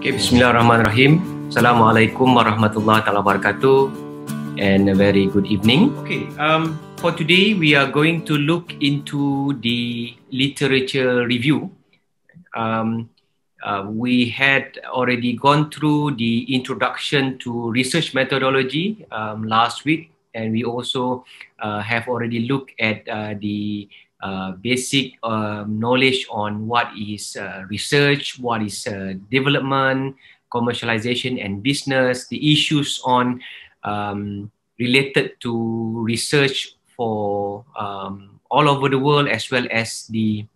Okay, Bismillahirrahmanirrahim. Assalamualaikum warahmatullahi wabarakatuh, and a very good evening. Okay, for today we are going to look into the literature review. We had already gone through the introduction to research methodology last week, and we also have already looked at the basic knowledge on what is research, what is development, commercialization and business, the issues on related to research for all over the world as well as the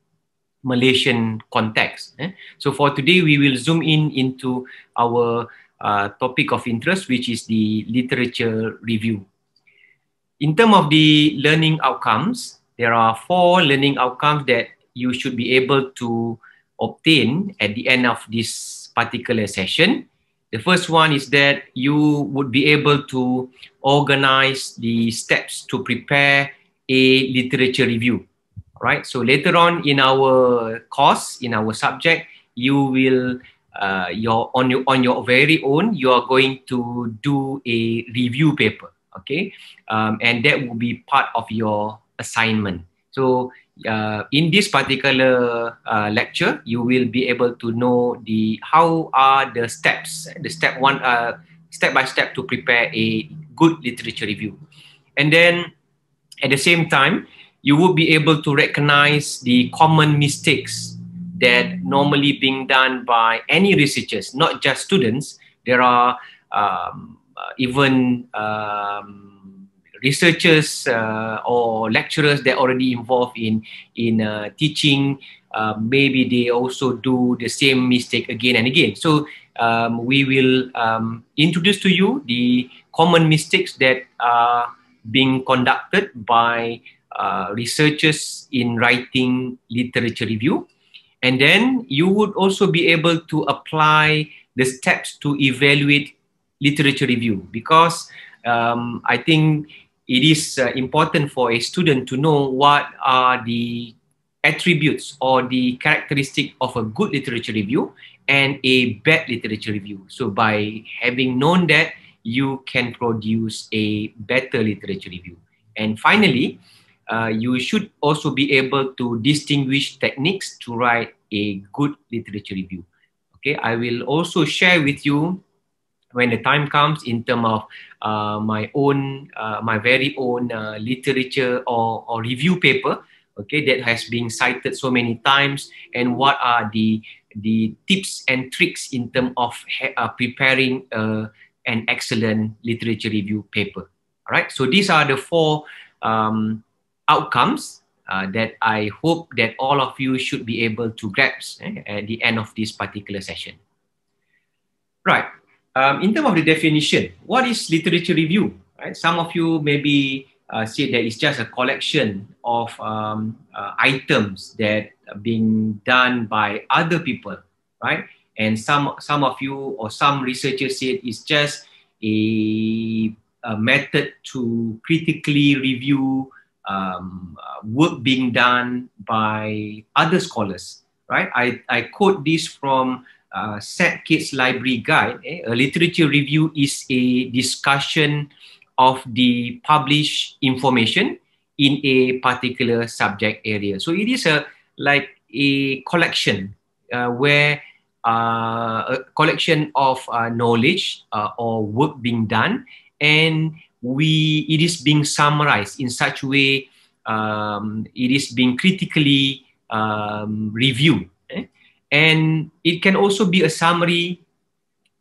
Malaysian context. So for today, we will zoom in into our topic of interest, which is the literature review. In terms of the learning outcomes, there are 4 learning outcomes that you should be able to obtain at the end of this particular session. The first one is that you would be able to organize the steps to prepare a literature review. Right. So later on in our course, in our subject, you will on your very own, you are going to do a review paper. Okay, and that will be part of your assignment. So in this particular lecture, you will be able to know how are the steps, the step by step to prepare a good literature review, and then at the same time, you will be able to recognize the common mistakes that normally being done by any researchers, not just students. There are even researchers or lecturers that already involved in teaching. Maybe they also do the same mistake again and again. So we will introduce to you the common mistakes that are being conducted by researchers in writing literature review, and then you would also be able to apply the steps to evaluate literature review, because I think it is important for a student to know what are the attributes or the characteristic of a good literature review and a bad literature review. So by having known that, you can produce a better literature review. And finally, you should also be able to distinguish techniques to write a good literature review. Okay, I will also share with you when the time comes in terms of my very own literature or review paper, okay, that has been cited so many times, and what are the tips and tricks in terms of preparing an excellent literature review paper. All right, so these are the 4 outcomes that I hope that all of you should be able to grasp at the end of this particular session. Right. In terms of the definition, what is literature review? Right? Some of you maybe say that it's just a collection of items that are being done by other people, right? And some of you or some researchers say it's just a method to critically review work being done by other scholars, right? I quote this from Sad Kids Library Guide. A literature review is a discussion of the published information in a particular subject area. So it is like a collection where a collection of knowledge or work being done, and it is being summarized in such a way it is being critically reviewed. And it can also be a summary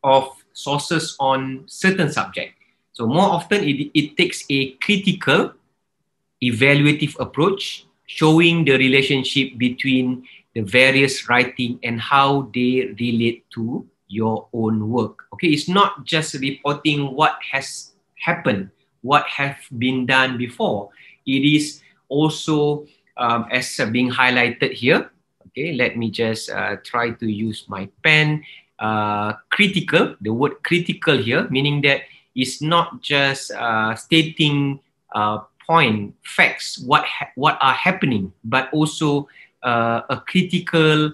of sources on certain subject. So more often it takes a critical, evaluative approach, showing the relationship between the various writing and how they relate to your own work. Okay, it's not just reporting what has happened, what have been done before. It is also, as being highlighted here, okay, let me just try to use my pen. Critical, the word critical here, meaning that it's not just stating facts, what are happening, but also a critical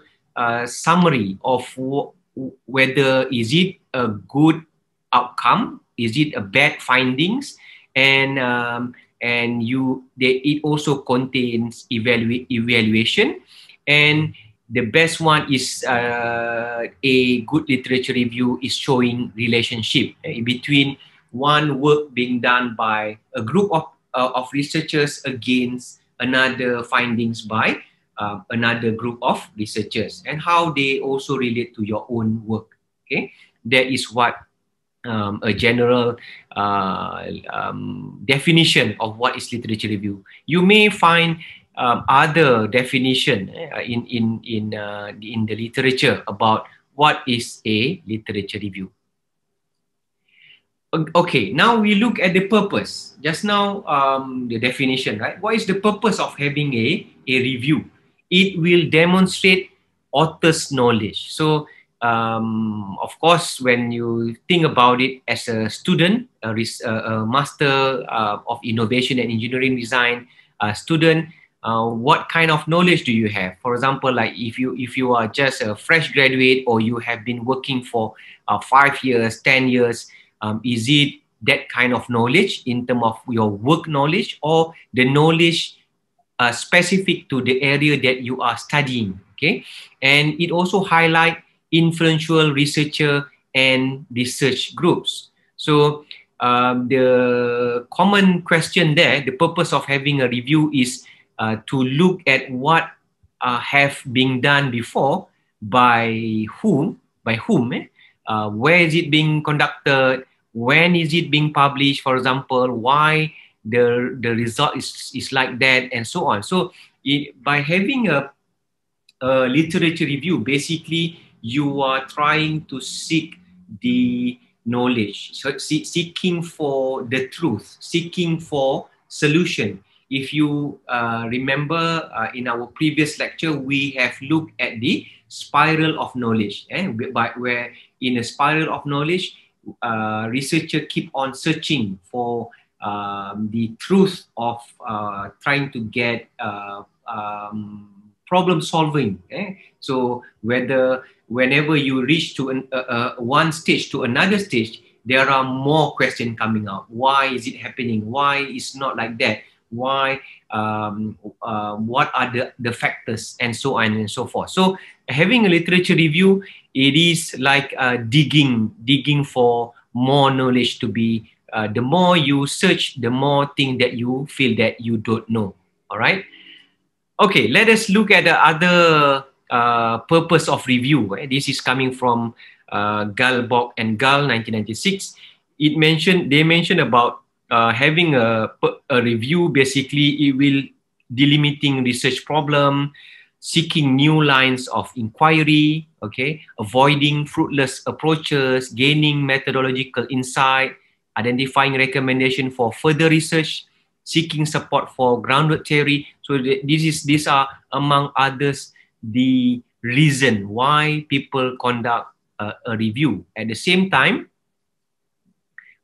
summary of whether is it a good outcome, is it a bad findings, and it also contains evaluation, and the best one is a good literature review is showing relationship between one work being done by a group of researchers against another findings by another group of researchers, and how they also relate to your own work. Okay, that is what a general definition of what is literature review. You may find other definition in the literature about what is a literature review. Okay, now we look at the purpose. Just now, the definition, right? What is the purpose of having a review? It will demonstrate author's knowledge. So, of course, when you think about it as a student, a master of innovation and engineering design student, what kind of knowledge do you have? For example, like if you are just a fresh graduate, or you have been working for 5 years, 10 years, is it that kind of knowledge in terms of your work knowledge, or the knowledge specific to the area that you are studying? Okay, and it also highlight influential researcher and research groups. So the common question there, the purpose of having a review is to look at what have been done before, by whom, where is it being conducted, when is it being published, for example, why the result is like that, and so on. So by having a literature review, basically you are trying to seek the knowledge, so seeking for the truth, seeking for solution. If you remember in our previous lecture, we have looked at the spiral of knowledge, where in a spiral of knowledge, researchers keep on searching for the truth of trying to get problem solving. So whenever you reach to one stage to another stage, there are more questions coming out. Why is it happening? Why is not like that? Why? What are the factors, and so on and so forth. So having a literature review, it is like digging for more knowledge to be. The more you search, the more thing that you feel that you don't know. All right. Okay, let us look at the other purpose of review. This is coming from Gall, and Gall, 1996. They mentioned about having a review. Basically, it will delimiting research problem, seeking new lines of inquiry, okay, avoiding fruitless approaches, gaining methodological insight, identifying recommendation for further research, seeking support for groundwork theory. So these are among others the reason why people conduct a review. At the same time,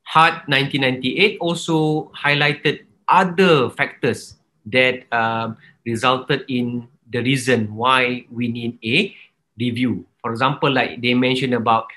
Hart 1998 also highlighted other factors that resulted in the reason why we need a review. For example, like they mentioned about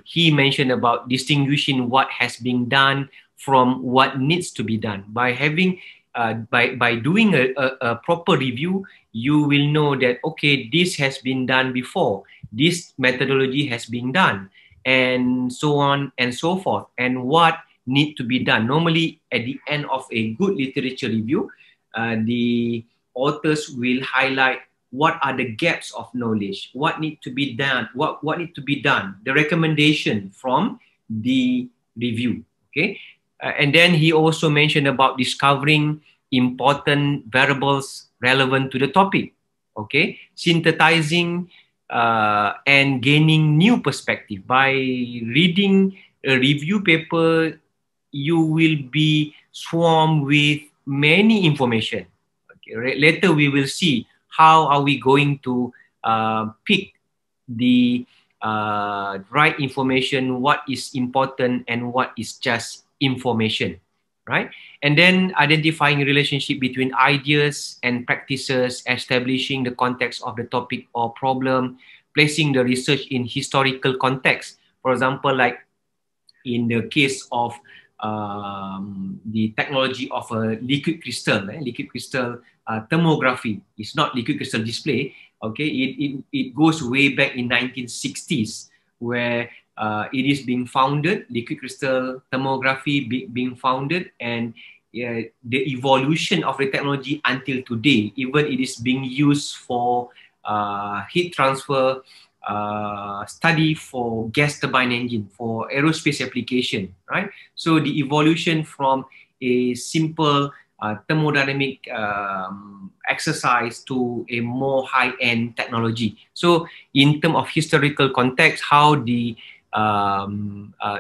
he mentioned about distinguishing what has been done from what needs to be done. By having by doing a proper review, you will know that okay, this has been done before, this methodology has been done, and so on and so forth, and what need to be done. Normally at the end of a good literature review, the authors will highlight what are the gaps of knowledge, what need to be done, what need to be done, the recommendation from the review. Okay, and then he also mentioned about discovering important variables relevant to the topic. Okay, synthesizing and gaining new perspective. By reading a review paper, you will be swarmed with many information. Okay, later we will see how are we going to pick the right information, what is important and what is just information, right? And then identifying relationship between ideas and practices, establishing the context of the topic or problem, placing the research in historical context. For example, like in the case of the technology of a liquid crystal thermography. It's not liquid crystal display. Okay, it goes way back in 1960s, where it is being founded, liquid crystal thermography being founded, and the evolution of the technology until today. Even it is being used for heat transfer, study for gas turbine engine, for aerospace application, right? So the evolution from a simple thermodynamic exercise to a more high-end technology. So in terms of historical context, how the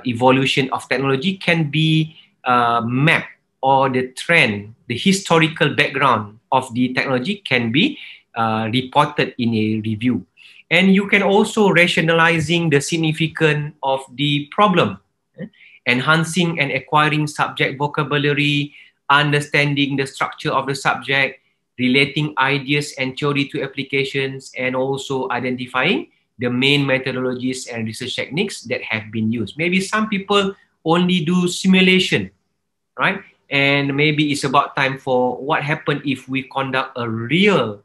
evolution of technology can be mapped, or the trend, the historical background of the technology can be reported in a review. And you can also rationalizing the significance of the problem, enhancing and acquiring subject vocabulary, understanding the structure of the subject, relating ideas and theory to applications, and also identifying the main methodologies and research techniques that have been used. Maybe some people only do simulation, right? And maybe it's about time for what happened if we conduct a real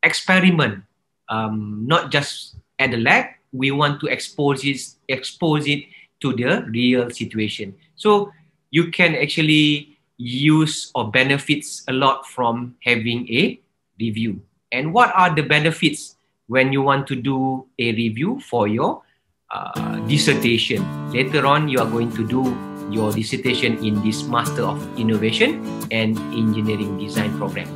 experiment, not just at the lab. We want to expose it to the real situation. So you can actually use or benefits a lot from having a review. And what are the benefits when you want to do a review for your dissertation? Later on, you are going to do your dissertation in this Master of Innovation and Engineering Design program.